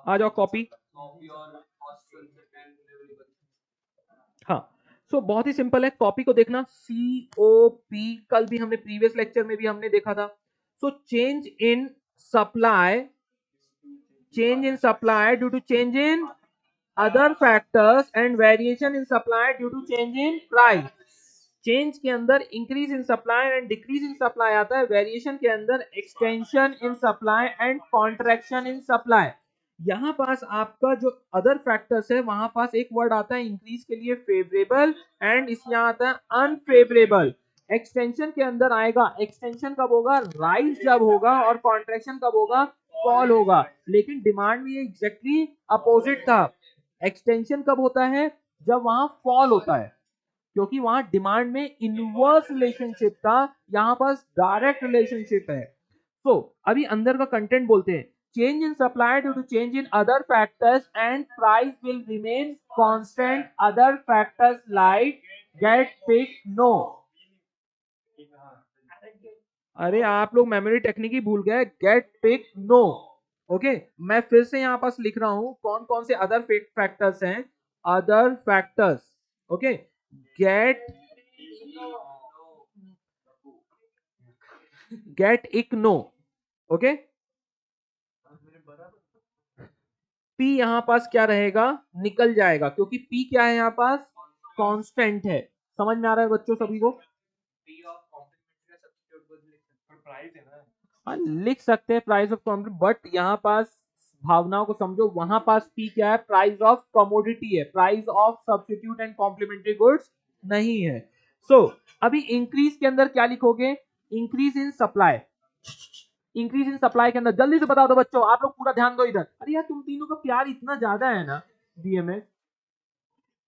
आ जाओ कॉपी। हाँ, सो बहुत ही सिंपल है, कॉपी को देखना, COP, कल भी हमने प्रीवियस लेक्चर में भी हमने देखा था। So change in supply, due to change in other factors and variation in supply due to change in price. Change के अंदर increase in supply and decrease in supply आता है, वेरिएशन के अंदर extension in supply and contraction in supply. यहां पास आपका जो अदर फैक्टर्स है वहां पास एक वर्ड आता है इंक्रीज के लिए फेवरेबल, एंड इस यहाँ आता है अनफेवरेबल। एक्सटेंशन के अंदर आएगा, एक्सटेंशन कब होगा? राइज जब होगा, और कॉन्ट्रैक्शन कब होगा? फॉल होगा। लेकिन डिमांड में एग्जैक्टली अपोजिट था। एक्सटेंशन कब होता है? जब वहां फॉल होता है, क्योंकि वहां डिमांड में इनवर्स रिलेशनशिप था, यहां पास डायरेक्ट रिलेशनशिप है। तो अभी अंदर का कंटेंट बोलते हैं, change in supply due to change in other factors and price will remain constant, other factors like get pic no. अरे आप लोग मेमोरी टेक्निक ही भूल गए, गेट पिक नो। ओके, मैं फिर से यहां पास लिख रहा हूं कौन कौन से अदर फैक्टर्स हैं। अदर फैक्टर्स, ओके, गेट इग्नो, ओके। P यहां पास क्या रहेगा? निकल जाएगा, क्योंकि P क्या है यहां पास? कांस्टेंट है। समझ में आ रहा है बच्चों सभी को? हाँ, लिख सकते हैं प्राइस ऑफ कमोडिटी, बट यहाँ पास भावनाओं को समझो, वहां पास P क्या है? प्राइस ऑफ कमोडिटी है, price of substitute and complementary goods नहीं है। सो अभी इंक्रीज के अंदर क्या लिखोगे? Increase in supply, increase in supply के अंदर जल्दी से बता दो बच्चों, आप लोग पूरा ध्यान दो इधर। अरे यार तुम तीनों का प्यार इतना ज्यादा है ना BMS,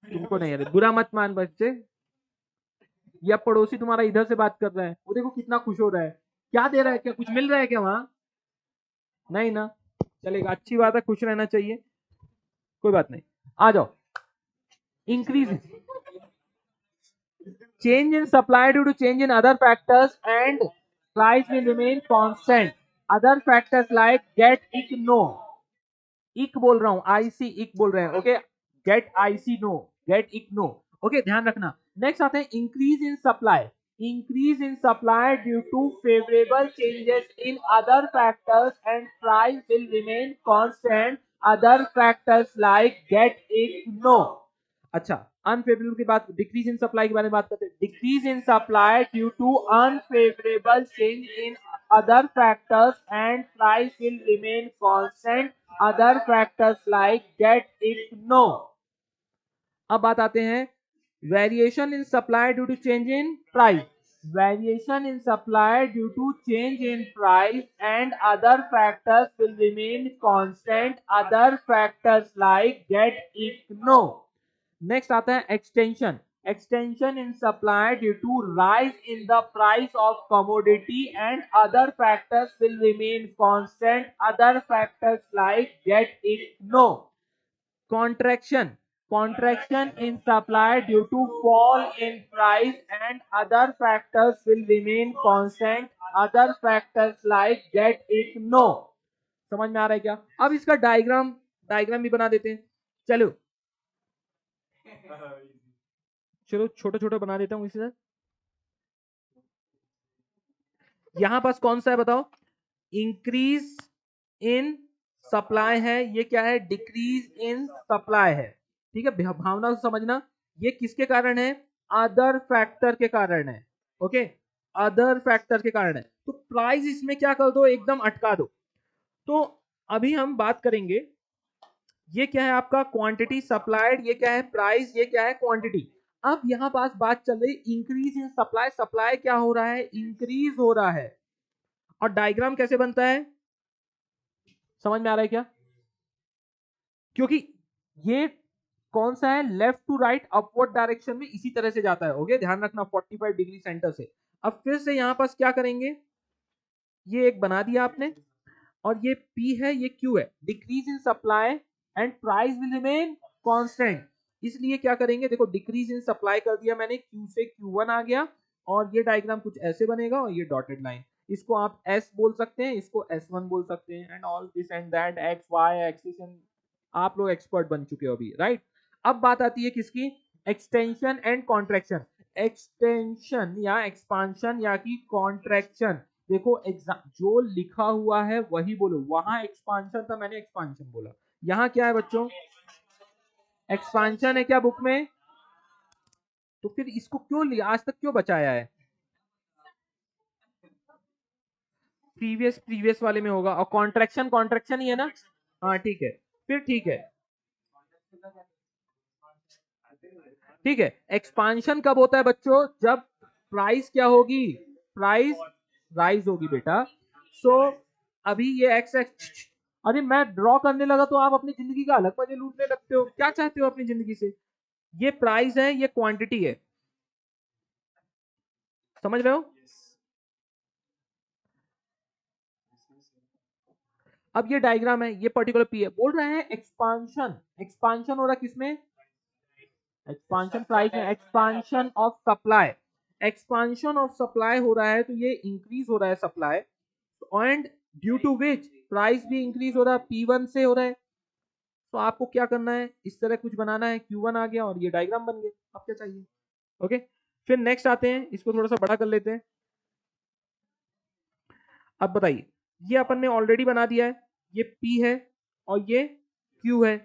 तुमको नहीं, अरे बुरा मत मान बच्चे। या पड़ोसी तुम्हारा इधर से बात कर रहा है, वो देखो कितना खुश हो रहा है, क्या दे रहा है? क्या कुछ मिल रहा है क्या वहां? नहीं ना, चलेगा, अच्छी बात है, खुश रहना चाहिए, कोई बात नहीं। आ जाओ, increase, change in supply due to change in other factors and price will remain constant. Other factors like get ick no, इक बोल रहा हूं, IC इक बोल रहे हैं, okay, get IC no, get IC no, okay, ध्यान रखना। नेक्स्ट आते हैं increase in supply, increase in supply due to favorable changes in other factors and price will remain constant, other factors like get it no। अच्छा, unfavourable की बात, decrease in supply के बारे में बात करते हैं। Decrease in supply due to unfavourable change in other factors and price will remain constant, other factors like get it no. अब बात आते हैं variation in supply due to change in price. Variation in supply due to change in price and other factors will remain constant. Other factors like get igno. Next आता है extension. Extension in supply due to rise in the price of commodity and other factors will remain constant. Other factors like get igno. Contraction. Contraction in supply due to fall in price and other factors will remain constant. Other factors like get igno. समझ में आ रहा है क्या? अब इसका diagram भी बना देते हैं. चलो चलो छोटा छोटा बना देता हूं इसी तरह. यहां पास कौन सा है बताओ? इंक्रीज इन सप्लाई है. ये क्या है? डिक्रीज इन सप्लाई है. ठीक है, भावना से समझना. ये किसके कारण है? अदर फैक्टर के कारण है. ओके, अदर फैक्टर के कारण है. तो प्राइस इसमें क्या कर दो? एकदम अटका दो. तो अभी हम बात करेंगे. ये क्या है आपका? Quantity supplied. ये क्या है? प्राइस. ये क्या है? क्वांटिटी. अब यहां पास बात चल रही इंक्रीज इन सप्लाई. सप्लाई क्या हो रहा है? इंक्रीज हो रहा है. और डायग्राम कैसे बनता है? समझ में आ रहा है क्या? क्योंकि ये कौन सा है? Left to right upward direction में इसी तरह से जाता है. ओके, ध्यान रखना 45 डिग्री सेंटर से. अब फिर से यहां पास क्या करेंगे? ये एक बना दिया आपने और ये P है, ये Q है. Decrease in supply and price will remain constant. इसलिए क्या करेंगे? देखो, डिक्रीज इन सप्लाई कर दिया मैंने, Q से Q1 आ गया और ये डायग्राम कुछ ऐसे बनेगा और ये डॉटेड लाइन. इसको आप S बोल सकते हैं, इसको S1 बोल सकते हैं and all this and that, X Y axis. And आप लोग एक्सपर्ट बन चुके हो अभी, राइट? अब बात आती है किसकी? Extension and contraction. एक्सटेंशन या एक्सपांशन या की कॉन्ट्रैक्शन. देखो, जो लिखा हुआ है वही बोलो. वहां एक्सपांशन था, मैंने एक्सपांशन बोला. यहां क्या है बच्चों? एक्सपांशन है क्या बुक में? तो फिर इसको क्यों लिया? आज तक क्यों बचाया है? प्रीवियस वाले में होगा. और कॉन्ट्रैक्शन कॉन्ट्रैक्शन ही है ना? हाँ ठीक है, फिर ठीक है. ठीक है, एक्सपांशन कब होता है बच्चों? जब प्राइस क्या होगी? प्राइस राइज होगी बेटा. सो अभी ये एक्स एक्स. अरे मैं ड्रॉ करने लगा तो आप अपनी जिंदगी का अलग मजे लूटने लगते हो. क्या चाहते हो अपनी जिंदगी से? ये प्राइस है, ये क्वांटिटी है. समझ रहे हो? अब ये डायग्राम है, ये पर्टिकुलर पी है. बोल रहे हैं एक्सपांशन. एक्सपांशन हो रहा किसमें? एक्सपांशन प्राइस में. Expansion of supply. Expansion of supply हो रहा है तो ये इंक्रीज हो रहा है supply. And due to which price भी इंक्रीज हो रहा है. P1 से हो रहा है. तो आपको क्या करना है? इस तरह कुछ बनाना है. Q1 आ गया और ये डायग्राम बन गया. अब क्या चाहिए? ओके, फिर नेक्स्ट आते हैं. इसको थोड़ा सा बड़ा कर लेते हैं. अब बताइए, ये अपन ने ऑलरेडी बना दिया है. ये P है और ये Q है.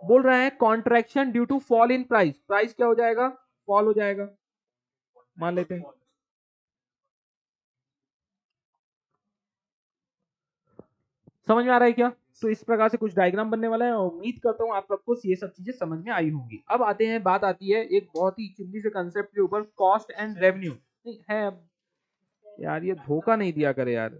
बोल रहा है contraction due to fall in price. Price क्या हो जाएगा? फॉल हो जाएगा. मान लेते हैं. समझ में आ रहा है क्या? तो इस प्रकार से कुछ डायग्राम बनने वाला है और उम्मीद करता हूँ आप सबको ये सब चीजें समझ में आई होंगी. अब आते हैं, बात आती है एक बहुत ही चिल्ली से कंसेप्ट के ऊपर, कॉस्ट एंड रेवेन्यू. है अब यार, ये धोखा नहीं दिया करे यार.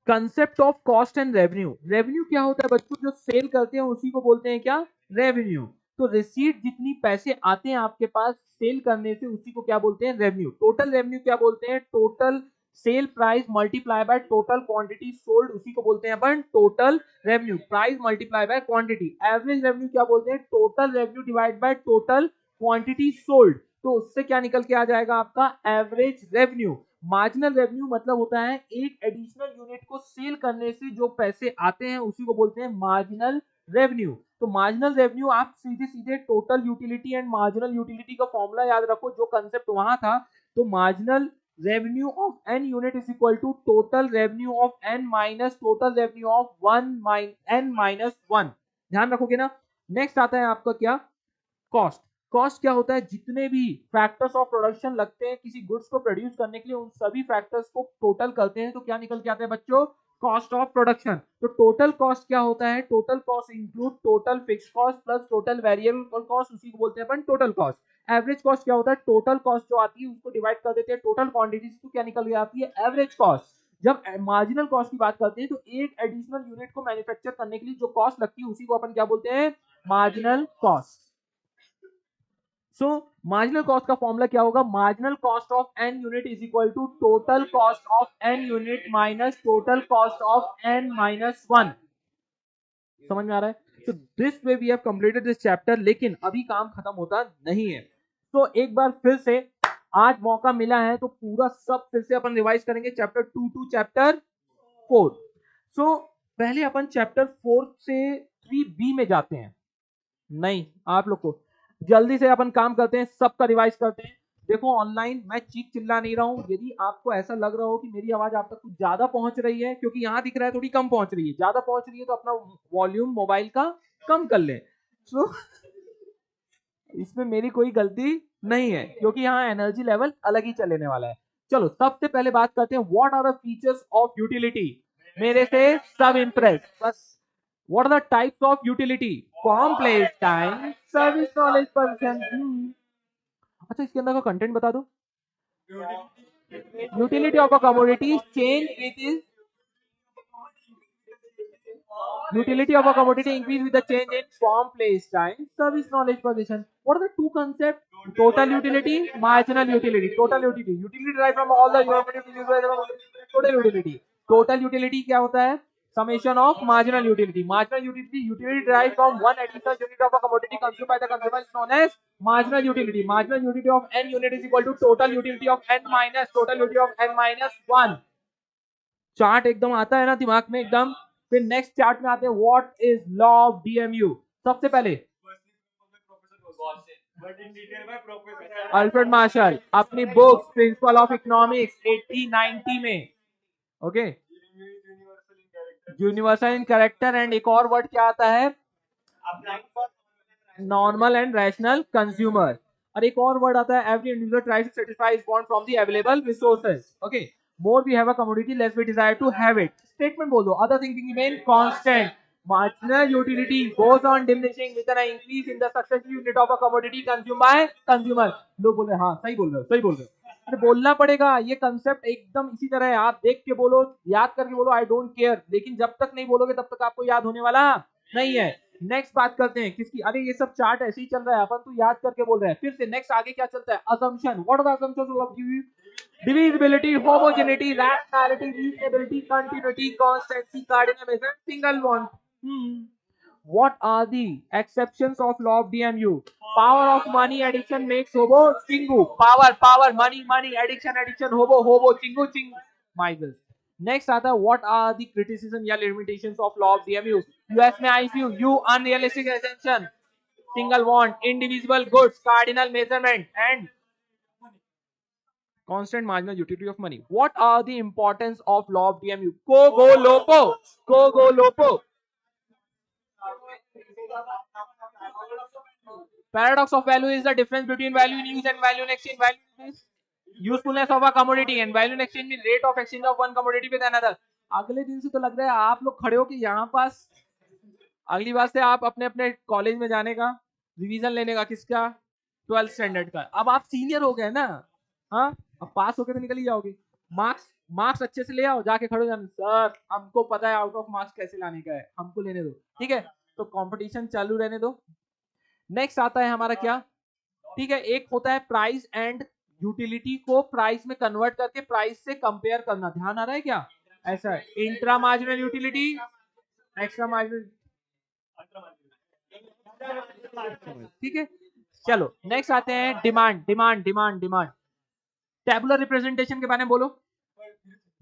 Concept of cost and revenue. Revenue क्या होता है बच्चों? जो सेल करते हैं उसी को बोलते हैं क्या? रेवेन्यू. तो रिसीट, जितनी पैसे आते हैं आपके पास सेल करने से, उसी को क्या बोलते हैं? रेवेन्यू. टोटल रेवेन्यू क्या बोलते हैं? Total sale price multiply by total quantity sold, उसी को बोलते हैं अपन total revenue. Price multiply by quantity. Average revenue क्या बोलते हैं? Total revenue divide by total quantity sold. तो उससे क्या निकल के आ जाएगा? आपका एवरेज रेवेन्यू. मार्जिनल रेवेन्यू मतलब होता है एक एडिशनल यूनिट को सेल करने से जो पैसे आते हैं उसी को बोलते हैं मार्जिनल रेवेन्यू. तो मार्जिनल रेवेन्यू आप सीधे सीधे total utility and marginal utility का फॉर्मूला याद रखो, जो कंसेप्ट वहां था. तो marginal revenue of N unit is equal to total revenue of N minus total revenue of N minus one. ध्यान रखोगे ना? नेक्स्ट आता है आपका क्या? कॉस्ट. कॉस्ट क्या होता है, जितने भी फैक्टर्स ऑफ प्रोडक्शन लगते हैं किसी गुड्स को प्रोड्यूस करने के लिए, उन सभी फैक्टर्स को टोटल करते हैं तो क्या निकल के आता है बच्चों, कॉस्ट ऑफ प्रोडक्शन। तो टोटल कॉस्ट क्या होता है, total cost include total fixed cost plus total variable cost, उसी को बोलते हैं अपन टोटल कॉस्ट। एवरेज कॉस्ट क्या होता है, टोटल कॉस्ट जो आती है उसको डिवाइड कर देते हैं टोटल क्वांटिटी से, तो क्या निकल के आती है, एवरेज कॉस्ट। जब मार्जिनल कॉस्ट की बात करते हैं तो एक एडिशनल यूनिट को मैन्युफैक्चर करने के लिए जो कॉस्ट लगती है उसी को अपन क्या बोलते हैं, marginal cost. So marginal cost का फॉर्मूला क्या होगा, marginal cost of N unit is equal to total cost of N unit minus total cost of N minus one. समझ में आ रहा है। तो this way we have completed this chapter, लेकिन अभी काम खत्म होता नहीं है। तो एक बार फिर से आज मौका मिला है तो पूरा सब फिर से अपन रिवाइज करेंगे चैप्टर 2 टू चैप्टर 4। सो पहले अपन चैप्टर 4 से 3B में जाते हैं। नहीं, आप लोग को जल्दी से अपन काम करते हैं, सबका रिवाइज करते हैं। देखो ऑनलाइन मैं चीख चिल्ला नहीं रहा हूं, यदि आपको ऐसा लग रहा हो कि मेरी आवाज आप तक कुछ ज्यादा पहुंच रही है, क्योंकि यहाँ दिख रहा है थोड़ी कम पहुंच रही है, ज्यादा पहुंच रही है तो अपना वॉल्यूम मोबाइल का कम कर ले। सो इसमें मेरी कोई गलती नहीं है, क्योंकि यहाँ एनर्जी लेवल अलग ही चलने वाला है। चलो सबसे पहले बात करते हैं, what are the features of utility. मेरे से सब इंप्रेस बस। What are the types of utility? Complex time, service knowledge person. अच्छा इसके अंदर का कंटेंट बता दो। Utility of a commodity change with its utility of a commodity increase with the change in form, place, time, service knowledge position. What are the two concepts? Total utility, marginal utility. Total utility, utility derived from all the total utility. Total utility क्या होता है? Summation of marginal utility. Marginal utility, utility derived from one additional unit of a commodity consumed by the consumer is known as marginal utility. Marginal utility of n unit is equal to total utility of n minus total utility of n minus 1. Chart एकदम आता है ना दिमाग में एकदम। फिर next chart में आते हैं, what is law of DMU. सबसे पहले अल्फ्रेड मार्शल अपनी बुक प्रिंसिपल ऑफ इकोनॉमिक्स 1890 में, okay, universal in character. And एक और वर्ड क्या आता है, नॉर्मल एंड रैशनल कंज्यूमर। और एक और वर्ड आता है, every individual tries to satisfy his want from the available resources. Okay, more we have a commodity, less we desire to have it. Statement बोल दो, other things remain constant. Marginal utility goes on diminishing with an increase in the successive unit of a commodity consumed by consumer. लोग बोल रहे हैं हाँ सही बोल रहे हो, सही बोल रहे हो। अरे बोलना पड़ेगा, ये कंसेप्ट एकदम इसी तरह है। आप देख के बोलो, याद करके बोलो आई डोंट केयर, लेकिन जब तक नहीं बोलोगे तब तक आपको याद होने वाला नहीं है। नेक्स्ट बात करते हैं किसकी, अरे ये सब चार्ट ऐसे ही चल रहा है, अपन तो याद करके बोल रहे हैं। फिर से नेक्स्ट आगे क्या चलता है, assumption. What are the assumptions of divisibility, homogeneity, rationality, reasonability, continuity, constancy, cardinalism, single one. What are the exceptions of law of DMU? Power of money addiction makes hobo chingu. Power, money addiction, hobo, chingu, miser. Next आता है, what are the criticism या limitations of law of DMU? US में आई you unrealistic assumption, single want, indivisible goods, cardinal measurement, and constant marginal utility of money. What are the importance of law of DMU? Go lopo. Paradox of value is the difference between value in use and value in exchange. Value is usefulness of a commodity and value in exchange means rate of exchange of one commodity with another. अगले दिन से तो लग रहा है आप लोग खड़े हो कि यहाँ पास अगली बार से आप अपने अपने कॉलेज में जाने का, रिवीजन लेने का, किसका, 12th स्टैंडर्ड का। अब आप सीनियर हो गए ना, हाँ, अब पास होके तो निकल ही जाओगे। मार्क्स अच्छे से ले आओ, जाके खड़े हो जाना, सर हमको पता है आउट ऑफ मार्क्स कैसे लाने का है, हमको लेने दो, ठीक है। तो कंपटीशन चालू रहने दो। नेक्स्ट आता है हमारा क्या, ठीक है, एक होता है प्राइस एंड यूटिलिटी को प्राइस में कन्वर्ट करके प्राइस से कंपेयर करना। ध्यान आ रहा है क्या, ऐसा है intra marginal utility, extra marginal, ठीक है। चलो नेक्स्ट आते हैं डिमांड। टेबुलर रिप्रेजेंटेशन के बारे में बोलो।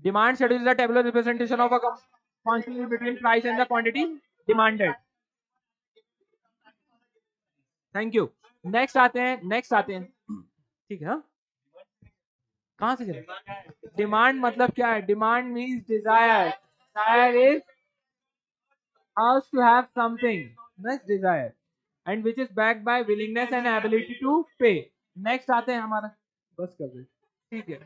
Demand schedule is the tabular representation of a constant between price and the quantity demanded. Thank you. Next आते हैं, ठीक है। कहां से चले, डिमांड मतलब क्या है, demand means desire is us to have something, next desire. And which is backed by willingness and ability to pay. Next आते हैं हमारा, बस कर दे, ठीक है,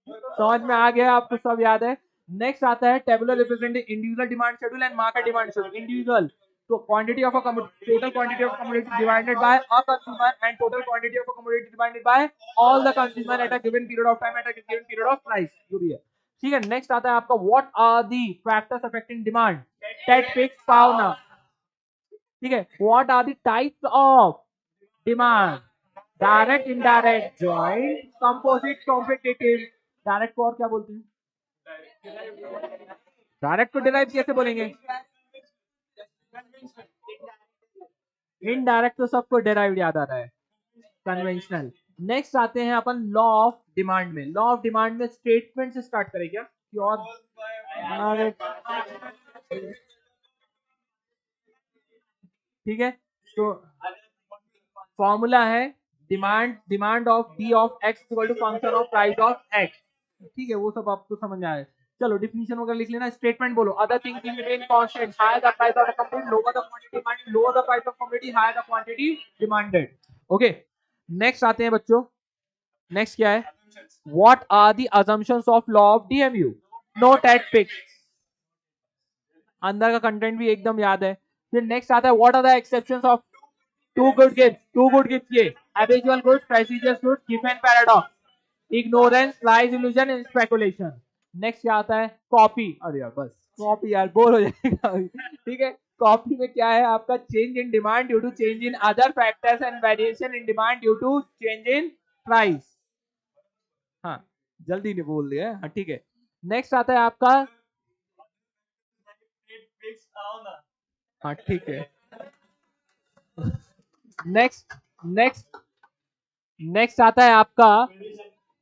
समझ में आ गया, आपको सब याद है। नेक्स्ट आता है tabular representing individual demand schedule and market demand schedule. Individual, तो quantity of a total quantity of commodity divided by a consumer and total quantity of a commodity divided by all the consumer at a given period of time at a given period of price, जो भी है, ठीक है। Next आता है आपका what are the factors affecting demand, टेट फिक्स पावना, ठीक है। What are the types of demand, direct, indirect, joint, composite, competitive. Direct को और क्या बोलते हैं, डायरेक्ट को डिराइव कैसे बोलेंगे, इनडायरेक्ट तो सबको डिराइव याद आ रहा है, कन्वेंशनल। नेक्स्ट आते हैं अपन लॉ ऑफ डिमांड में। लॉ ऑफ डिमांड में स्टेटमेंट से स्टार्ट करें क्या, कि और ठीक है। तो फॉर्मूला है demand of D of X equal to function of price of X, ठीक है, वो सब आपको समझ में आए। चलो डिफिनीशन वगैरह लिख लेना। स्टेटमेंट बोलो, other things remain constant, higher the price of the commodity, lower the quantity demanded, lower the price of commodity, higher the quantity demanded. Okay, next आते हैं बच्चों, नेक्स्ट क्या है, what are the assumptions of law of DMU, note एट फिक्स, अंदर का content भी एकदम याद है। फिर नेक्स्ट आता है what are the exceptions of to good gift, to good gift ये habitual goods, prestigious goods, given paradox, ignorance, lies, illusion and speculation। Next क्या आता है, कॉपी, अरे यार बस कॉपी यार बोर हो जाएगा ठीक है। कॉपी में क्या है आपका, change in demand due to change in other factors and variation in demand due to change in price. हाँ, जल्दी नहीं बोल दिया, हाँ ठीक है। नेक्स्ट आता है आपका, हाँ ठीक है। नेक्स्ट नेक्स्ट नेक्स्ट आता है आपका,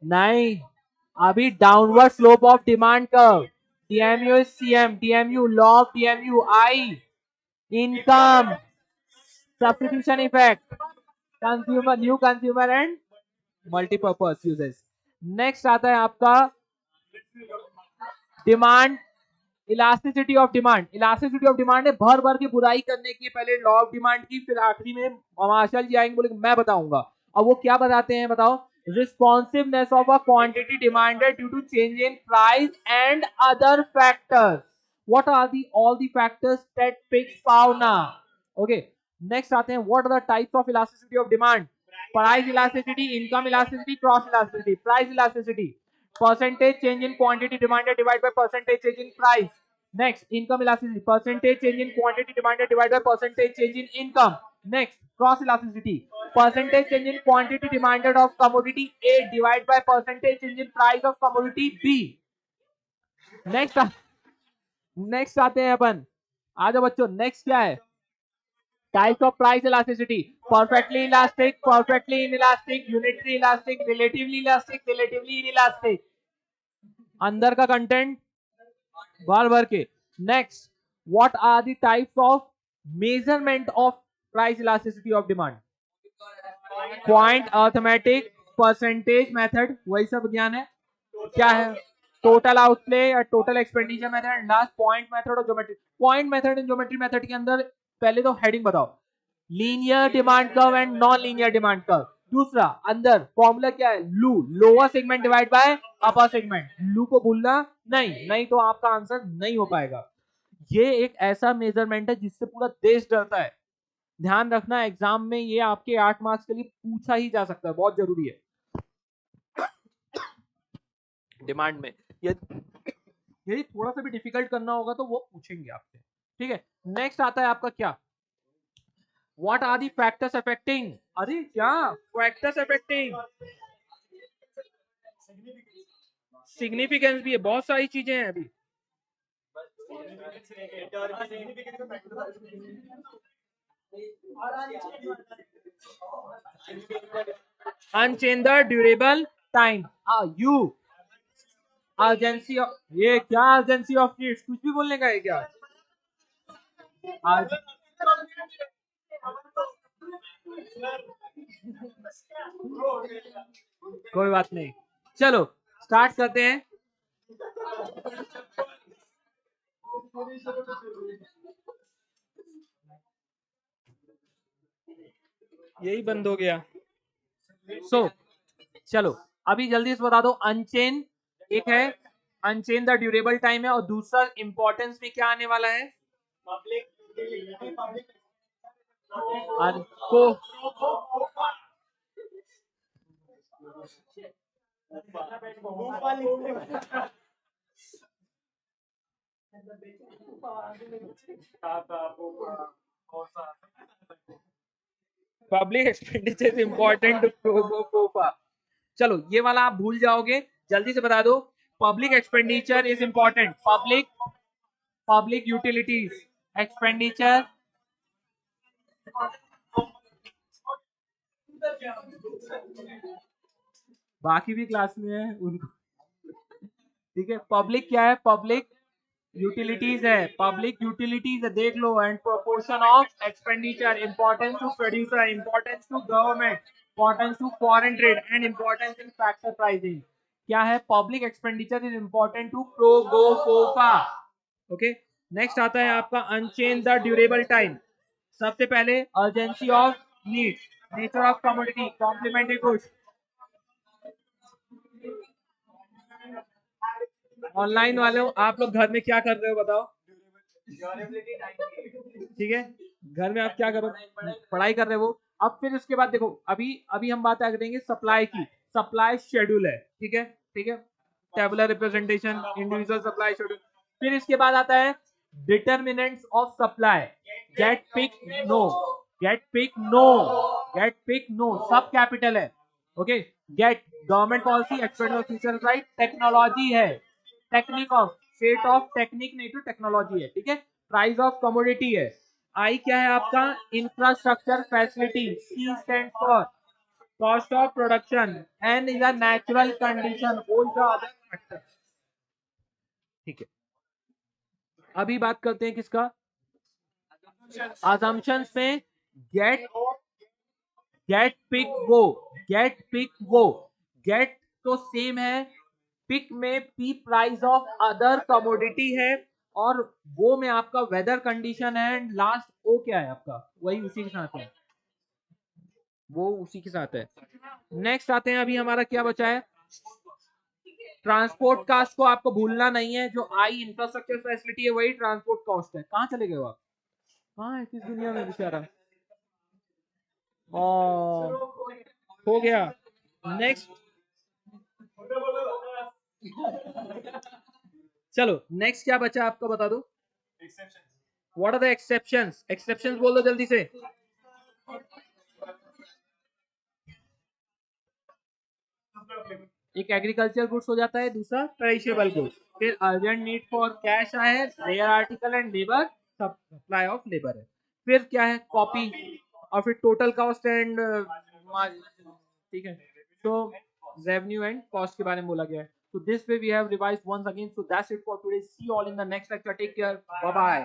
नहीं, अभी downward slope of demand curve, DMU is CM, DMU law of DMU I, income, substitution effect, consumer, new consumer and multipurpose uses. Next आता है आपका demand, elasticity of demand. Elasticity of demand है भर भर की बुराई करने की, पहले लॉ ऑफ डिमांड की, फिर आखिरी में मार्शल जी आएंगे बोले मैं बताऊंगा। अब वो क्या बताते हैं बताओ, responsiveness of a quantity demanded due to change in price and other factors. What are the all the factors that fix Pauna? Okay, next आते हैं what are the types of elasticity of demand, price elasticity, income elasticity, cross elasticity। price elasticity, percentage change in quantity demanded divided by percentage change in price। next, income elasticity, percentage change in quantity demanded divided by percentage change in income। next, cross elasticity, percentage change in quantity demanded of commodity A divided by percentage change in price of commodity B। next next आते हैं अपन, आ जाओ बच्चों, next क्या है, types of price elasticity, perfectly elastic, perfectly inelastic, unitary elastic, relatively elastic, relatively inelastic, अंदर का content भर भर के। Next, what are the types of measurement of price elasticity of demand, point, arithmetic, percentage method, वही सब ज्ञान है। क्या है, टोटल आउटले या total expenditure method, last point method और geometry. Point method and geometry method के अंदर पहले तो हेडिंग बताओ, linear demand curve and non linear demand curve. दूसरा अंदर फॉर्मूला क्या है, लू, lower segment divide by upper segment. लू को भूलना नहीं, नहीं तो आपका आंसर नहीं हो पाएगा। ये एक ऐसा मेजरमेंट है जिससे पूरा देश डरता है, ध्यान रखना एग्जाम में ये आपके 8 मार्क्स के लिए पूछा ही जा सकता है, बहुत जरूरी है डिमांड में। यदि थोड़ा सा भी डिफिकल्ट करना होगा तो वो पूछेंगे आपसे, ठीक है। नेक्स्ट आता है आपका क्या, what are the factors affecting, अरे क्या फैक्टर्स अफेक्टिंग, सिग्निफिकेंस भी है, बहुत सारी चीजें हैं अभी। Unchanged durable time, U, urgency of, ये क्या अर्जेंसी ऑफ नीड्स, कुछ भी बोलने का है क्या आज, कोई बात नहीं, चलो स्टार्ट करते हैं। यही बंद हो गया। सो चलो अभी जल्दी से बता दो। अनचेन एक है, अनचेन द ड्यूरेबल टाइम है, और दूसरा इंपॉर्टेंस में क्या आने वाला है? और को पब्लिक एक्सपेंडिचर इंपॉर्टेंट टू प्रोगोफा। चलो ये वाला आप भूल जाओगे, जल्दी से बता दो। Public expenditure is important. Public utilities expenditure, बाकी भी क्लास में है उनको, ठीक है। पब्लिक क्या है? पब्लिक यूटिलिटीज है, पब्लिक यूटिलिटीज है, देख लो। And proportion of expenditure, importance to producer, importance to government, importance to foreign trade, and importance in factor pricing. क्या है? Public expenditure is important to प्रोगोफोफा। ओके, नेक्स्ट आता है आपका अनचेंज द ड्यूरेबल टाइम। सबसे पहले urgency of need, nature of commodity, complementary goods. Online वाले हो आप लोग, घर में क्या कर रहे हो बताओ? ठीक है, घर में आप क्या कर रहे हो? पढ़ाई कर रहे हो। अब फिर उसके बाद देखो, अभी अभी हम बात करेंगे सप्लाई की। सप्लाई शेड्यूल है, ठीक है, ठीक है। Tabular representation, individual supply schedule. फिर इसके बाद आता है determinants of supply. Get pic no, get pic no, get pic no, सब कैपिटल है। Okay, get government policy, expenditure feature right, technology है, technique of, state of technique नहीं तो टेक्नोलॉजी है, ठीक है। प्राइस ऑफ कमोडिटी है। आई क्या है आपका? Infrastructure facility. C stand for cost of production. N is a natural condition, O is other factor, ठीक है। अभी बात करते हैं किसका? assumptions में गेट, गेट पिक वो, गेट पिक वो, गेट तो सेम है, पिक में P price of other commodity है, और वो में आपका वेदर कंडीशन है, एंड लास्ट ओ क्या है आपका? वही उसी के साथ है, वो उसी के साथ है। नेक्स्ट आते हैं, अभी हमारा क्या बचा है? ट्रांसपोर्ट कास्ट को आपको भूलना नहीं है, जो आई इंफ्रास्ट्रक्चर फैसिलिटी है वही ट्रांसपोर्ट कॉस्ट है। कहाँ चले गए हो आप? कहाँ है किस दुनिया में बेचारा? और हो गया। नेक्स्ट, चलो नेक्स्ट क्या बचा आपका बता दो। What are the exceptions? Exceptions बोल दो जल्दी से। एक एग्रीकल्चर गुड्स हो जाता है, दूसरा पेरिशेबल गुड्स। फिर अर्जेंट नीड फॉर कैश है, rare article and labour, supply of labour है। फिर क्या है? कॉपी, और फिर टोटल कॉस्ट एंड, ठीक है। तो रेवेन्यू एंड कॉस्ट के बारे में बोला गया है। So this way we have revised once again. So that's it for today. See you all in the next lecture. Take care. Bye bye.